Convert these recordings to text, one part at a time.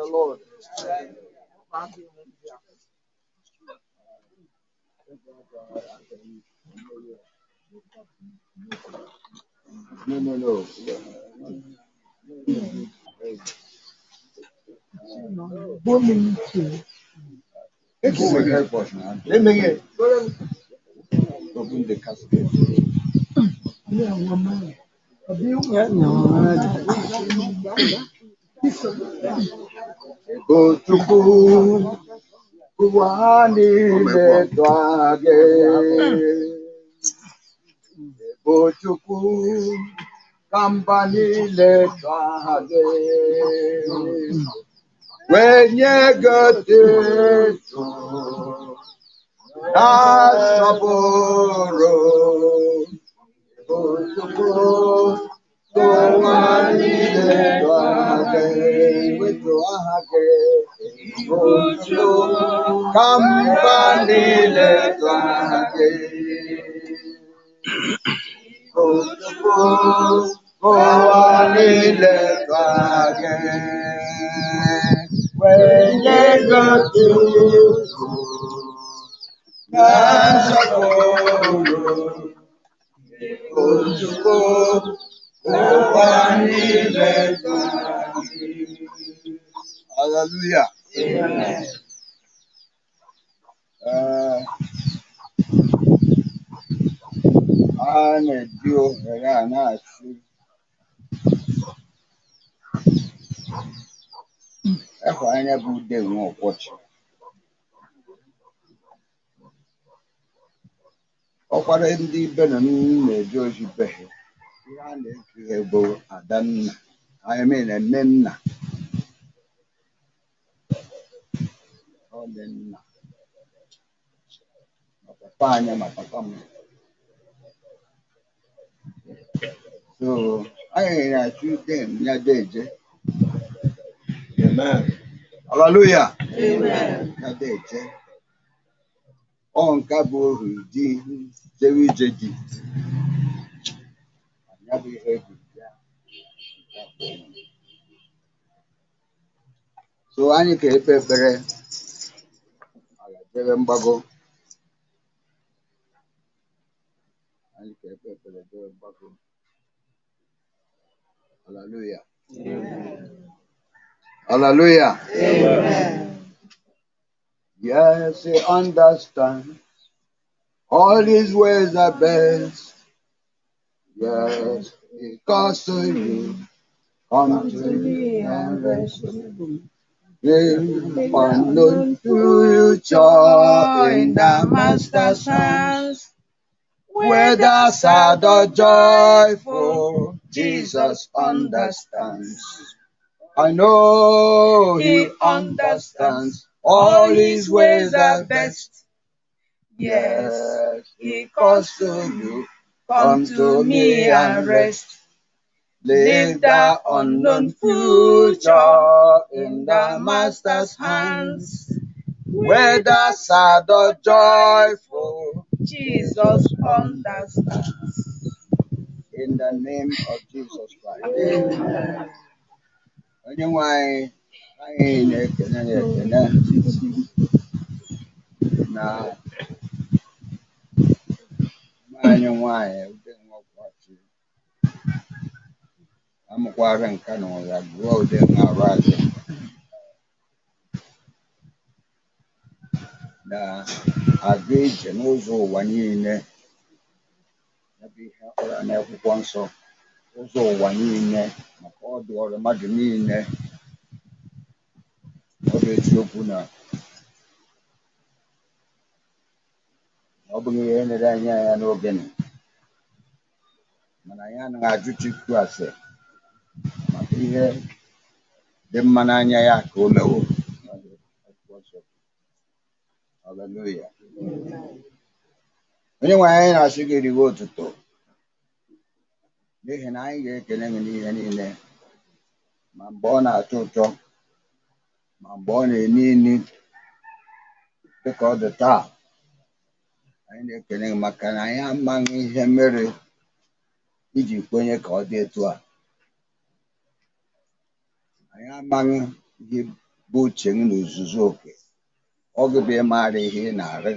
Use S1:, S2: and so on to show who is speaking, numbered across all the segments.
S1: No. Let me get. Open the casket. Botuku kuwani le twage. Botuku kambani le twage. When you go to Nasaboro, Botuku kuwani le twage. With twage. Botuku kambani le twage. Kowani le twage. When you go to Nasaboro, kowani le twage. Hallelujah. Amen. Dio Rana. If I never did more watch. Or what in the Benin, George Behe. I mean, a men. Oh, then. My papa. So I choose them. Amen. Hallelujah. Amen. On Cabo, Jerry Jedi. So I need to prepare. Hallelujah. Amen. Hallelujah. Amen. Yes, he understands. All his ways are best. Yes, because to you, come to me and rest. Unknown future in the Master's hands. Whether sad or joyful, Jesus understands. I know he understands. All his ways are best. Yes, he calls to you. Come to me and rest. Leave the unknown future in the Master's hands. Whether sad or joyful, Jesus understands. In the name of Jesus Christ. Amen. Anyway, I ain't now. amukwara nka na ya gụọ ude na-arụ azụ na-aga ije n'ụzọ ụwa niile ebe ihe akpọrọ n'akwụkwọ nsọ ụzọ ụwa niile maka ọ dụọrọ mmadụ niile ọ bụ eziokwu na ọ bụghị ihe nyere anya ya n'oge mana anyị anaghị ajụ Chukwu ase maka ihe dị mma n'anya ya ka o mewo. Haleluya. Onye nwe anyị na-asị gị riwe otuto n'ihi na anyị ga-ekele gị n'ihe niile ma mgbe ọ na-atọ ụtọ ma mgbe ọ na-eni ini dịka ọ dị taa. Anyị na-ekele gị maka na anyị amaghị ihe mere iji kwenye ka ọ dị etu a. Anyị amaghị ihe bụ uche gị n'ozuzu oke. Ọ gị bụ ịmara ihe ị na-arị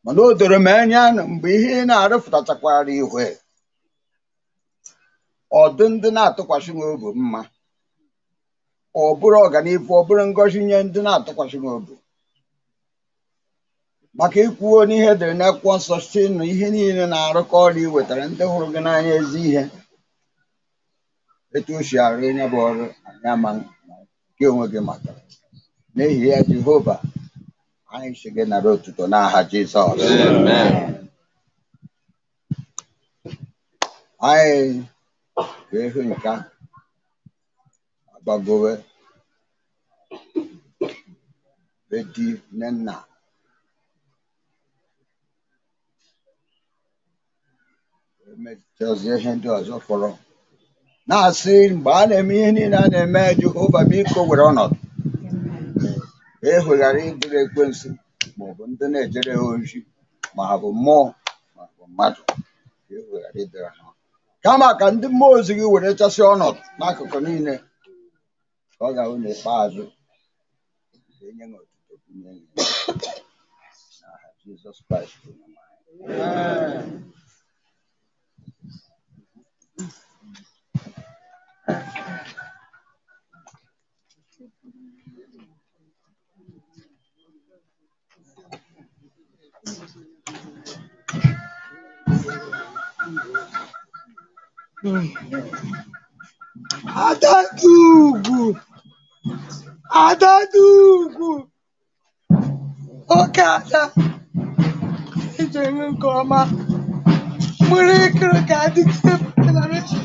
S1: mana o doro m anya mgbe ihe ị na-arịpụtachakwara ihwe ọdụ ndị na-atụkwasị m obi mma ọ bụrụ ọganihu ọ bụrụ ngọzi nye ndị na-atụkwasị m obi maka ikwuo n'ihe dere n'akwụkwọ nsọ si na ihe niile na-arụkọ ọrụ iwetara ndị hụrụ gị n'anya ezi ihe etu o si arụ onye bụ ọrụ anyị ama gị onwe gị matara n'ihi ya Jehova anyị si gị nara otuto n'aha Jizọs. Anyị ga-ehu nka agbagowe be di nne nna emechazie ihe ndị ọzọ fọrọ na-asị mgbe a na-eme ihe niile a na-eme Jehova biko were ọnọdụ eweghara ịdịrị ekwensu maọbụ ndị na-ejere ha ozi ma ha bụ mmụọ ma bụ mmadụ eweghara ịdịrị ha kama ka ndị mmụọ ozi gị were chasị ọnọdụ n'akụkụ niile ka ọ ga-ahụ n'ikpeazụ enye ha otuto bunye n'aha Jizọs Kraịst.
S2: Adadugwu oke ada ije eme nke ọma mkpụrụ ikiri ka adịgide generation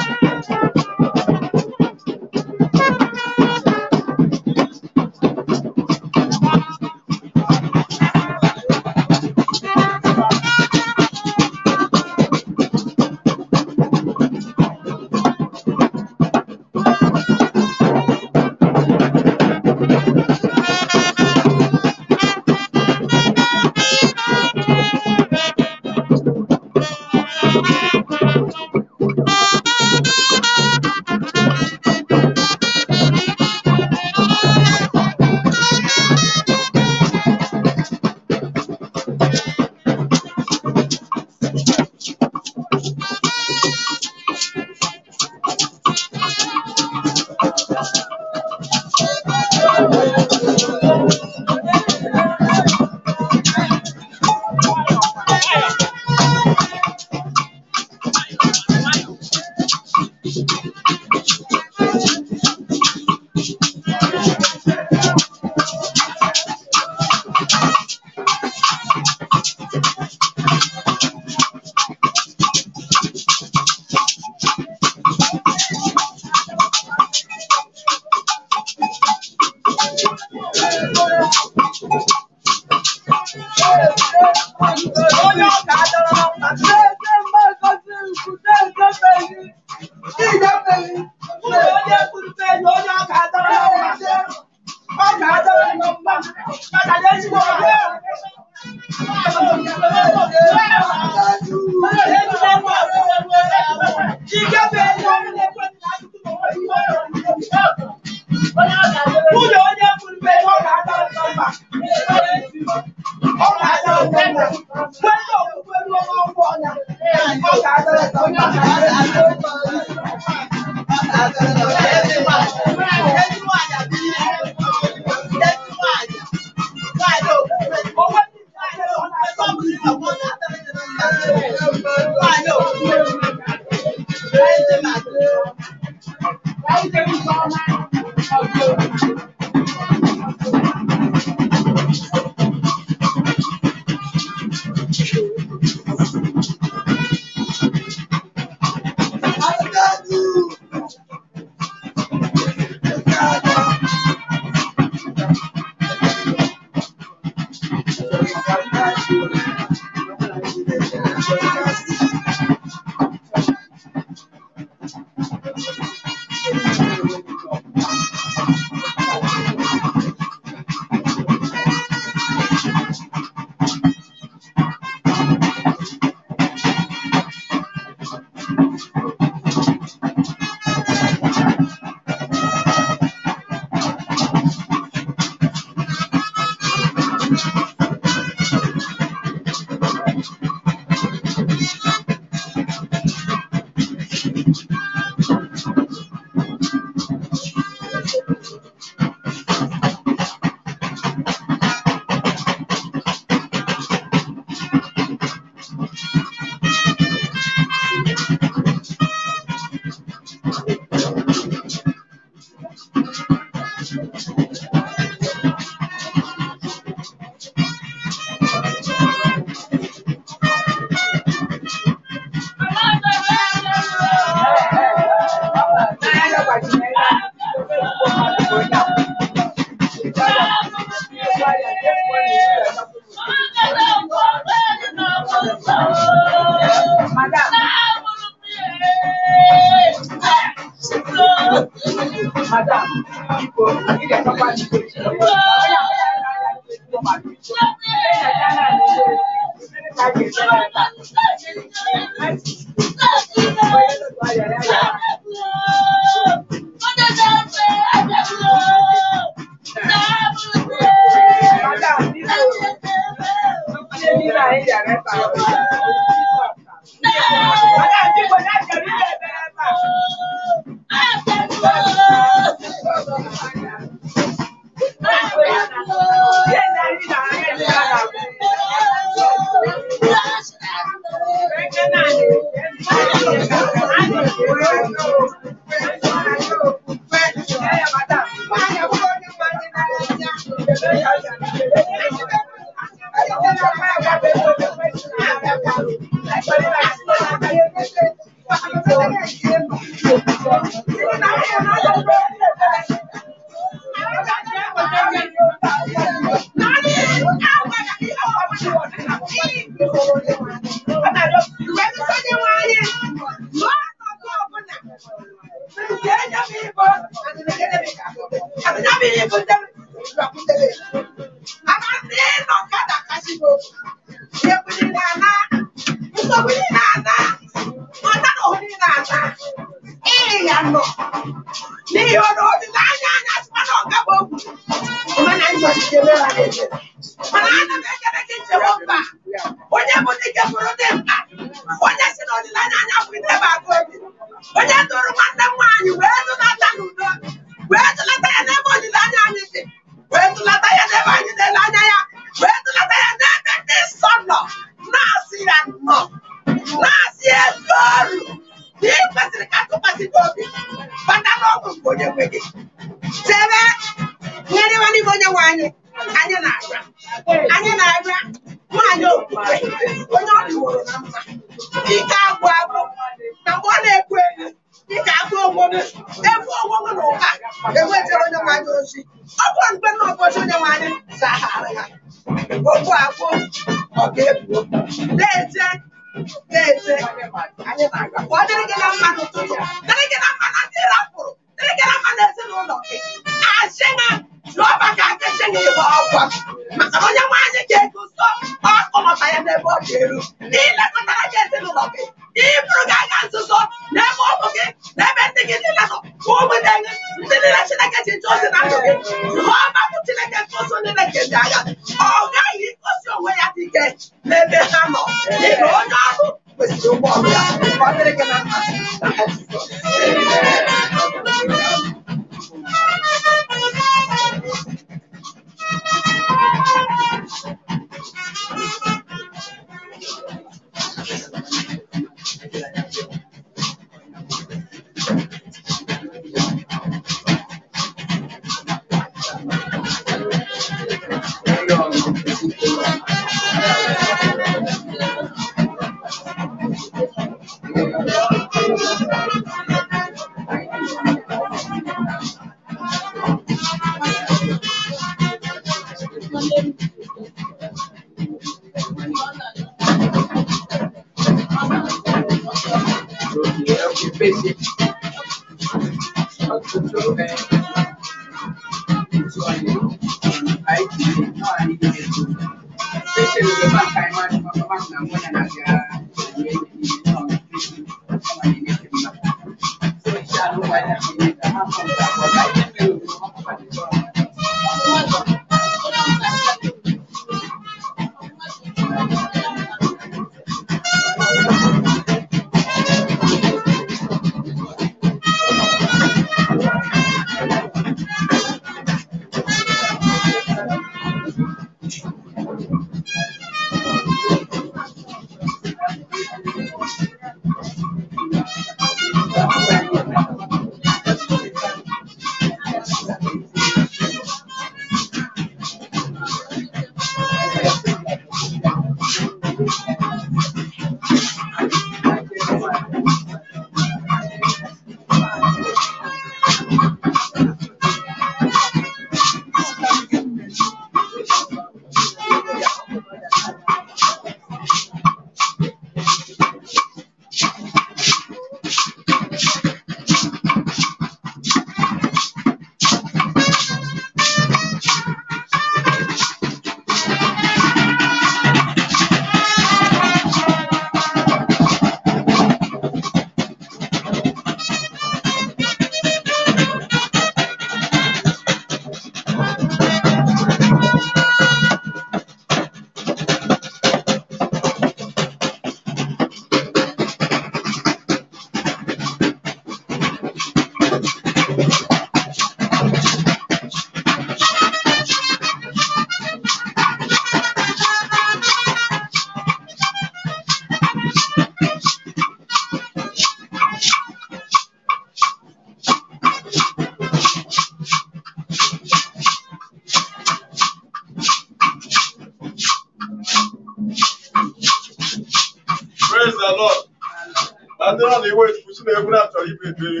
S3: ndị nọ na-ewe ekwusi na egwu na-achọrọ ibe ebere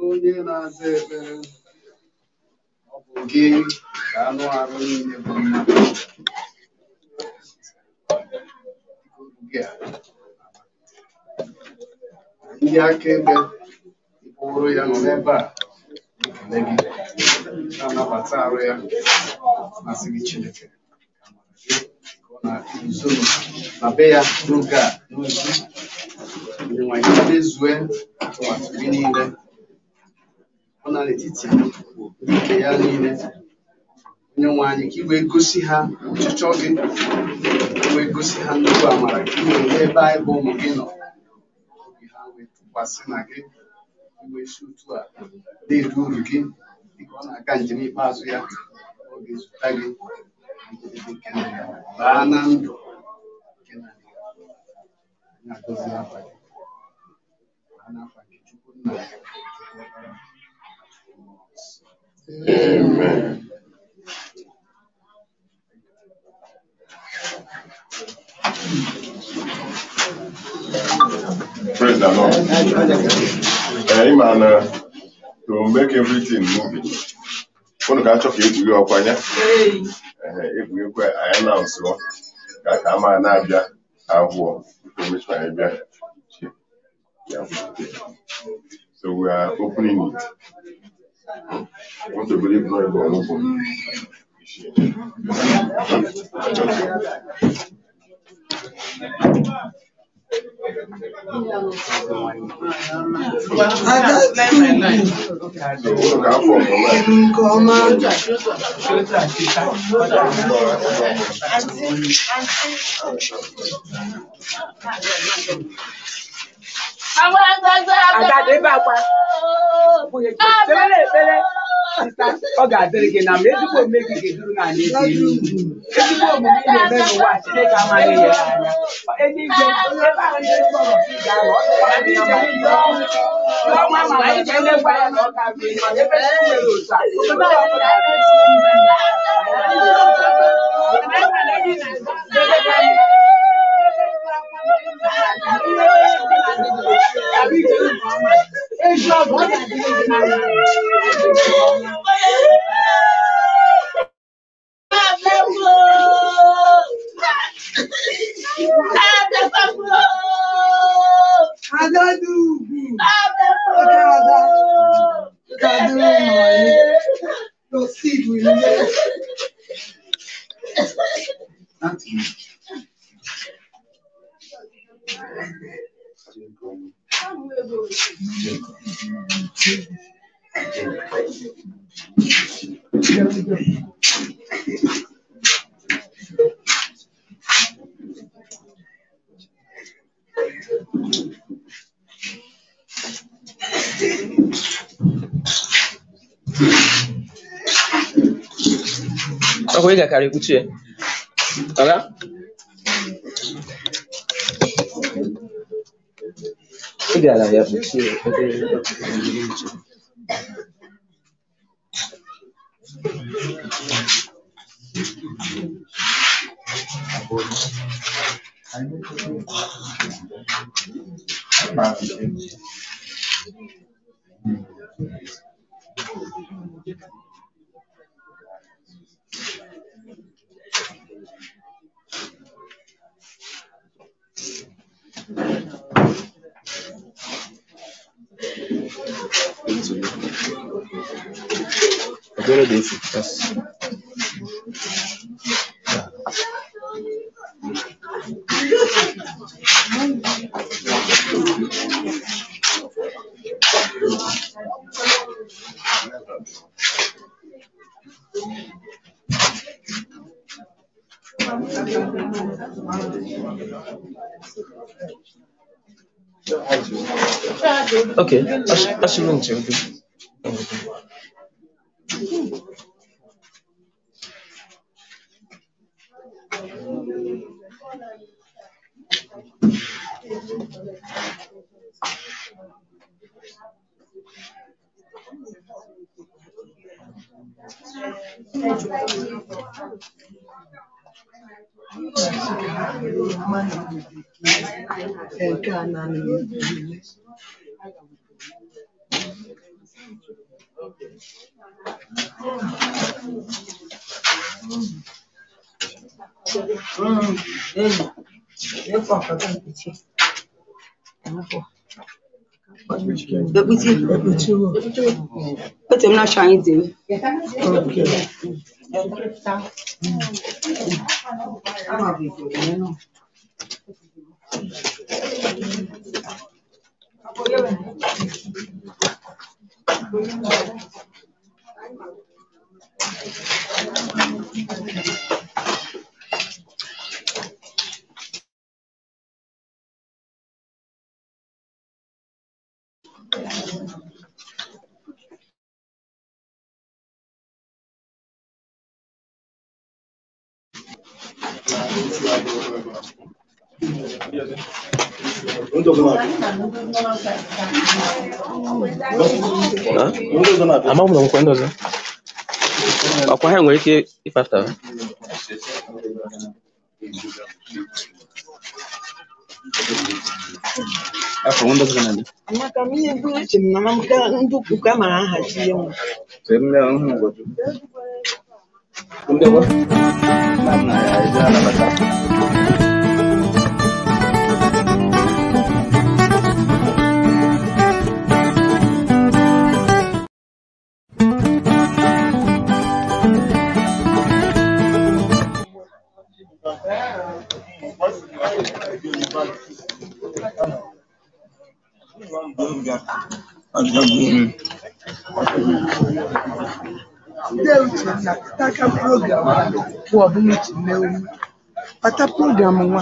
S3: onye na-aza ekpere ọ bụ gị ka anụ arụ niile bụ mmadụ ndị akaebe ịkpụrụ ya nọ n'ebe a ekele gị na-anabata arụ ya masị gị Chineke ka ọ na-eguzo na be ya n'oge a n'ozu onye nwanyị mezue atụmatụ gị niile ọ na n'etiti ike ya niile onye nwe anyị ka i wee gosi ha ọchịchọ gị wee gosi ha nnukwu amara ka i wee n'ebe anyị bụ ụmụ gị nọ obi ha wee tụkwasị na gị iwee si otu a na-eru uru gị dịka ọ na-aga njem ikpeazụ ya ọ ga-ezute gị baa na ndụ nke na-agọzi afa gị baa n'afa gị Chukwu nna ya Amen. Praise the Lord. Amen. To make everything moving. Unu ka achọ ka egwughị ọkwanya. Egwughị anyị na nso ka aka ama na-abịa abụọ information anyị bịa. So we are opening it. I want to believe no one will open.
S4: Ọ ga-adịrị gị na mgbe ezigbo omume gị ga-eduru na ala ezi ezigbo omume ị na-eme n'ụwa Chineke amaghị ya anya eluigwe ebe ahụ ndị mkpọrọ ga-alụ ọnwa ma anyị ga-emegwa ya na ọ ga-abụ ihe mana ebe ndị nwere otu a
S5: Aku ingat kali kucu ya, okay? Tidak lah ya kucu. Agora desse, okay, acho não tinha. Amamu na mkwendo za. Akwa ha nwere ike ịpata. Afọ ndo zana ndi.
S2: Amaka miye bụrụ chim na mamka nduku kama ahaji ya nwa.
S5: Temne ọhụrụ ngoju. Kundewa. Na ya ija na bata.
S2: Taka program bụ ọbụla iche mewe pata program nwa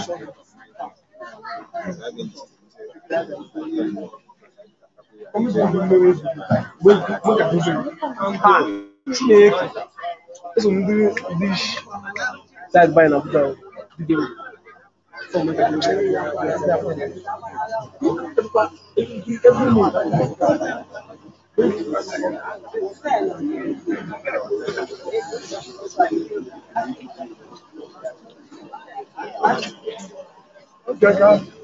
S2: Chineke eso ndị isi side by na pụta video Okay.